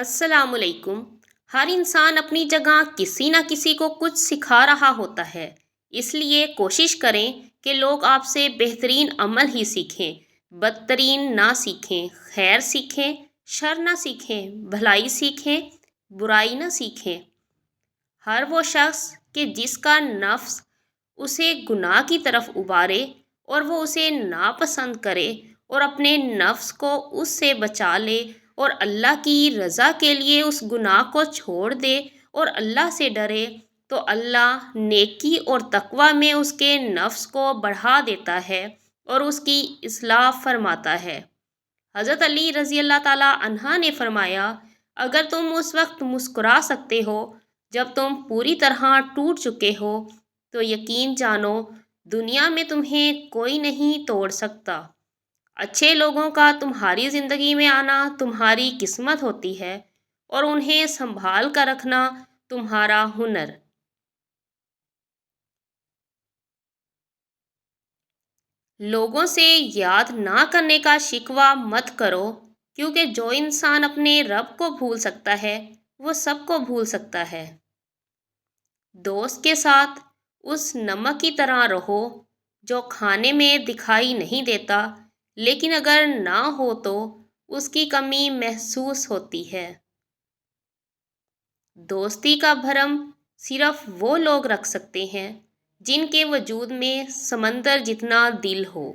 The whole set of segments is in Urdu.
السلام علیکم۔ ہر انسان اپنی جگہ کسی نہ کسی کو کچھ سکھا رہا ہوتا ہے، اس لیے کوشش کریں کہ لوگ آپ سے بہترین عمل ہی سیکھیں، بدترین نہ سیکھیں، خیر سیکھیں، شر نہ سیکھیں، بھلائی سیکھیں، برائی نہ سیکھیں۔ ہر وہ شخص کہ جس کا نفس اسے گناہ کی طرف ابارے اور وہ اسے ناپسند کرے اور اپنے نفس کو اس سے بچا لے اور اللہ کی رضا کے لیے اس گناہ کو چھوڑ دے اور اللہ سے ڈرے، تو اللہ نیکی اور تقوی میں اس کے نفس کو بڑھا دیتا ہے اور اس کی اصلاح فرماتا ہے۔ حضرت علی رضی اللہ تعالیٰ عنہ نے فرمایا، اگر تم اس وقت مسکرا سکتے ہو جب تم پوری طرح ٹوٹ چکے ہو تو یقین جانو دنیا میں تمہیں کوئی نہیں توڑ سکتا۔ اچھے لوگوں کا تمہاری زندگی میں آنا تمہاری قسمت ہوتی ہے اور انہیں سنبھال کر رکھنا تمہارا ہنر۔ لوگوں سے یاد نہ کرنے کا شکوہ مت کرو، کیونکہ جو انسان اپنے رب کو بھول سکتا ہے وہ سب کو بھول سکتا ہے۔ دوست کے ساتھ اس نمک کی طرح رہو جو کھانے میں دکھائی نہیں دیتا لیکن اگر نہ ہو تو اس کی کمی محسوس ہوتی ہے۔ دوستی کا بھرم صرف وہ لوگ رکھ سکتے ہیں جن کے وجود میں سمندر جتنا دل ہو۔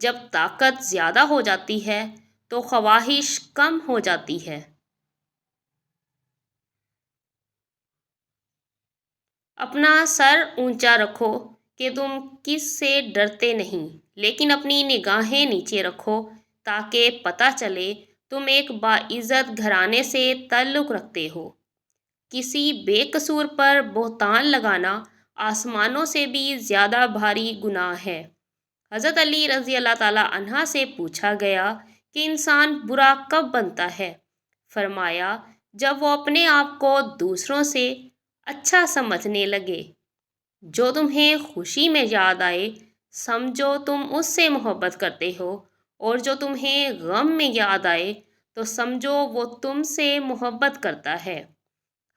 جب طاقت زیادہ ہو جاتی ہے تو خواہش کم ہو جاتی ہے۔ اپنا سر اونچا رکھو کہ تم کس سے ڈرتے نہیں، لیکن اپنی نگاہیں نیچے رکھو تاکہ پتہ چلے تم ایک باعزت گھرانے سے تعلق رکھتے ہو۔ کسی بے قصور پر بہتان لگانا آسمانوں سے بھی زیادہ بھاری گناہ ہے۔ حضرت علی رضی اللہ تعالیٰ عنہ سے پوچھا گیا کہ انسان برا کب بنتا ہے؟ فرمایا، جب وہ اپنے آپ کو دوسروں سے اچھا سمجھنے لگے۔ جو تمہیں خوشی میں یاد آئے سمجھو تم اس سے محبت کرتے ہو، اور جو تمہیں غم میں یاد آئے تو سمجھو وہ تم سے محبت کرتا ہے۔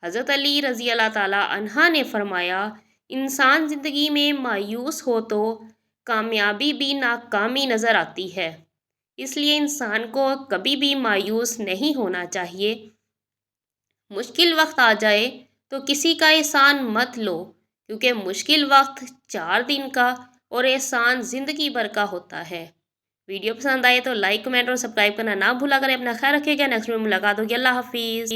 حضرت علی رضی اللہ تعالیٰ عنہ نے فرمایا، انسان زندگی میں مایوس ہو تو کامیابی بھی ناکامی نظر آتی ہے، اس لیے انسان کو کبھی بھی مایوس نہیں ہونا چاہیے۔ مشکل وقت آ جائے تو کسی کا احسان مت لو، کیونکہ مشکل وقت 4 دن کا اور احسان زندگی بھر کا ہوتا ہے۔ ویڈیو پسند آئے تو لائک، کمنٹ اور سبسکرائب کرنا نہ بھولا کریں۔ اپنا خیال رکھیے گا، نیکسٹ میں ملاقات ہوگی۔ اللہ حافظ۔